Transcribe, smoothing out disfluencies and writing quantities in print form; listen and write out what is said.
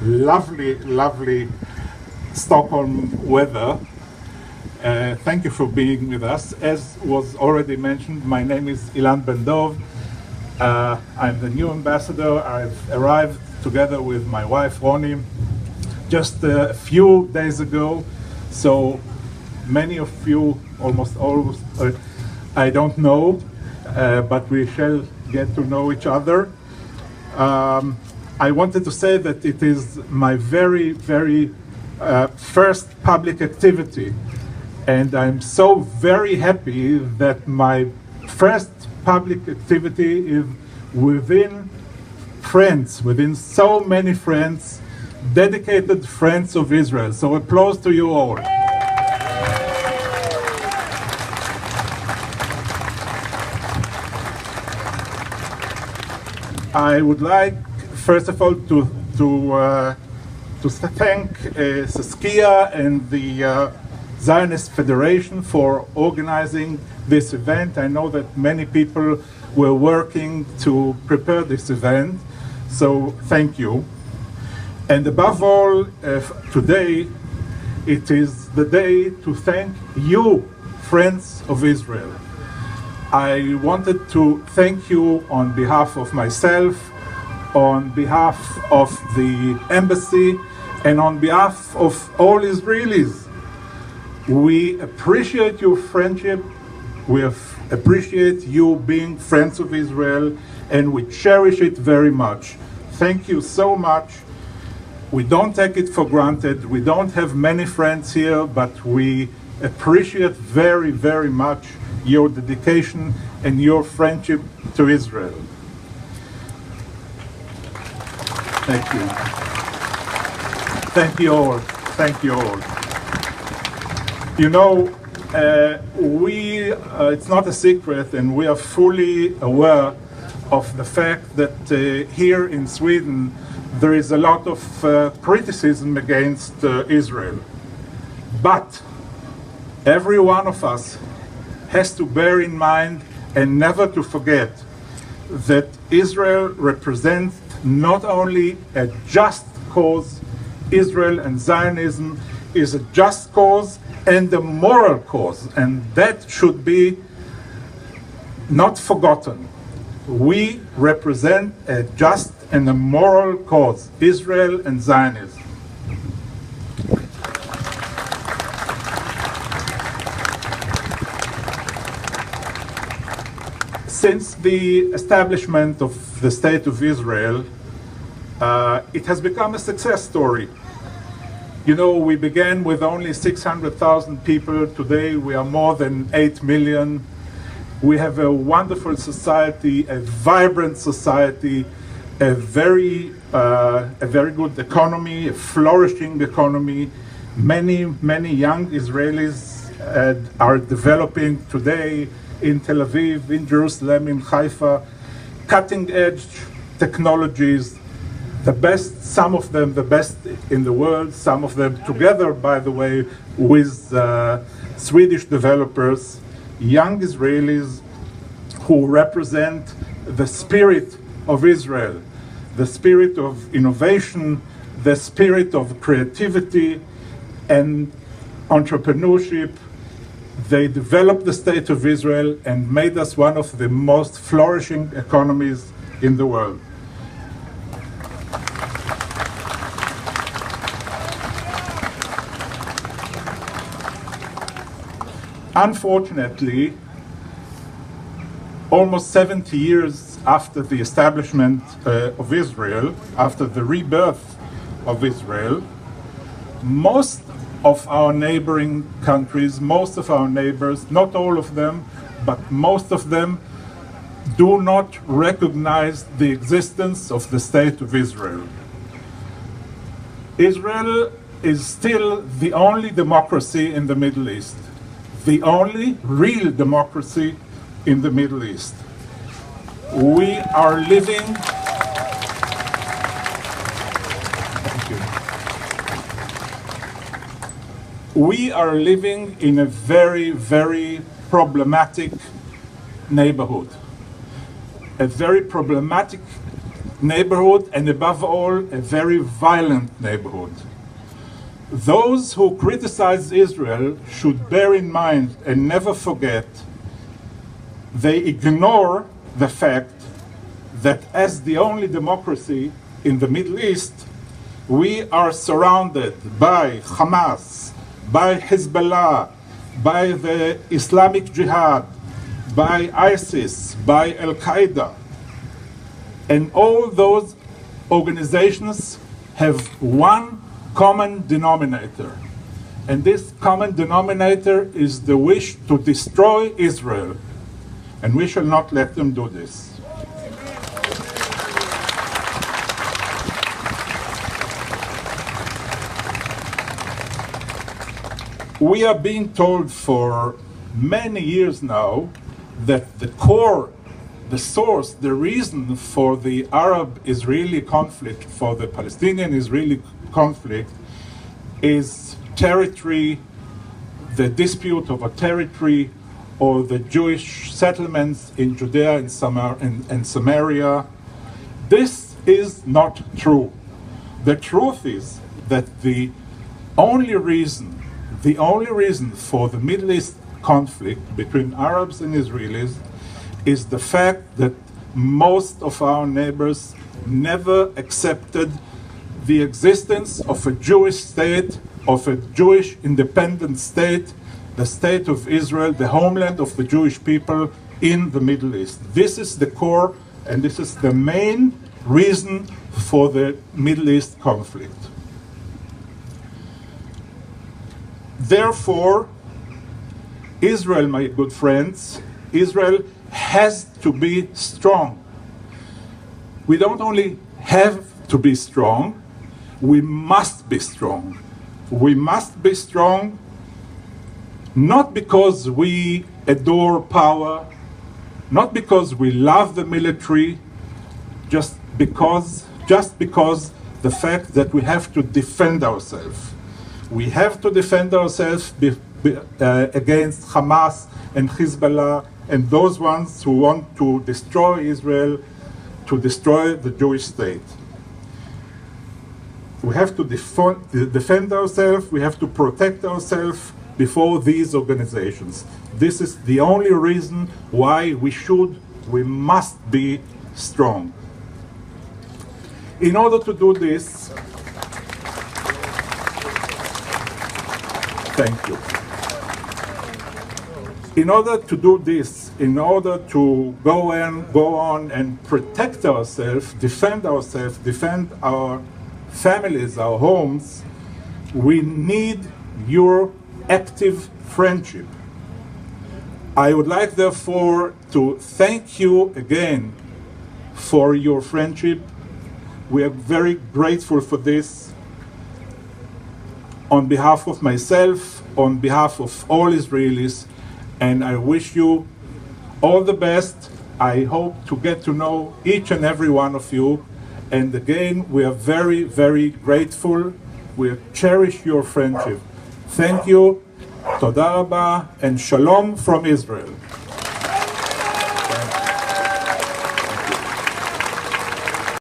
lovely Stockholm weather. Thank you for being with us. As was already mentioned, my name is Ilan Ben-Dov. I'm the new ambassador. I've arrived together with my wife Roni just a few days ago. So many of you, almost all, I don't know, but we shall get to know each other. I wanted to say that it is my very first public activity, and I'm so very happy that my first public activity is within friends, within so many friends, dedicated friends of Israel. So applause to you all. I would like, first of all, to thank Saskia and the Zionist Federation for organizing this event. I know that many people were working to prepare this event, so thank you. And above all, today, it is the day to thank you, friends of Israel. I wanted to thank you on behalf of myself, on behalf of the embassy, and on behalf of all Israelis. We appreciate your friendship, we appreciate you being friends of Israel, and we cherish it very much. Thank you so much. We don't take it for granted. We don't have many friends here, but we appreciate very much your dedication and your friendship to Israel. Thank you. Thank you all. Thank you all. You know, it's not a secret, and we are fully aware of the fact that here in Sweden there is a lot of criticism against Israel. But every one of us has to bear in mind and never to forget that Israel represents not only a just cause, Israel and Zionism is a just cause and a moral cause, and that should be not forgotten. We represent a just and a moral cause, Israel and Zionism. Since the establishment of the State of Israel, it has become a success story. You know, we began with only 600,000 people. Today we are more than 8 million. We have a wonderful society, a vibrant society, a very good economy, a flourishing economy. Many young Israelis are developing today in Tel Aviv, in Jerusalem, in Haifa, cutting-edge technologies, the best, some of them the best in the world, some of them together, by the way, with Swedish developers, young Israelis who represent the spirit of Israel, the spirit of innovation, the spirit of creativity and entrepreneurship. They developed the State of Israel and made us one of the most flourishing economies in the world. Unfortunately, almost 70 years after the establishment of Israel, after the rebirth of Israel, most of our neighboring countries, most of our neighbors, not all of them, but most of them, do not recognize the existence of the State of Israel. Israel is still the only democracy in the Middle East, the only real democracy in the Middle East. We are living we are living in a very problematic neighborhood. A very problematic neighborhood, and above all, a very violent neighborhood. Those who criticize Israel should bear in mind and never forget they ignore the fact that as the only democracy in the Middle East, we are surrounded by Hamas, by Hezbollah, by the Islamic Jihad, by ISIS, by Al-Qaeda. And all those organizations have one common denominator. And this common denominator is the wish to destroy Israel. And we shall not let them do this. We are being told for many years now that the core, the source, the reason for the Arab-Israeli conflict, for the Palestinian-Israeli conflict, is territory, the dispute over territory, or the Jewish settlements in Judea and Samaria. This is not true. The truth is that the only reason for the Middle East conflict between Arabs and Israelis is the fact that most of our neighbors never accepted the existence of a Jewish state, of a Jewish independent state, the state of Israel, the homeland of the Jewish people in the Middle East. This is the core, and this is the main reason for the Middle East conflict. Therefore, Israel, my good friends, Israel has to be strong. We don't only have to be strong, we must be strong. We must be strong not because we adore power, not because we love the military, just because the fact that we have to defend ourselves. We have to defend ourselves against Hamas and Hezbollah and those ones who want to destroy Israel, to destroy the Jewish state. We have to defend ourselves, we have to protect ourselves before these organizations. This is the only reason why we must be strong. In order to do this, thank you. In order to do this, in order to go on and protect ourselves, defend our families, our homes, we need your active friendship. I would like, therefore, to thank you again for your friendship. We are very grateful for this. On behalf of myself, on behalf of all Israelis, and I wish you all the best. I hope to get to know each and every one of you. And again, we are very, very grateful. We cherish your friendship. Thank you, Toda Rabba, and Shalom from Israel.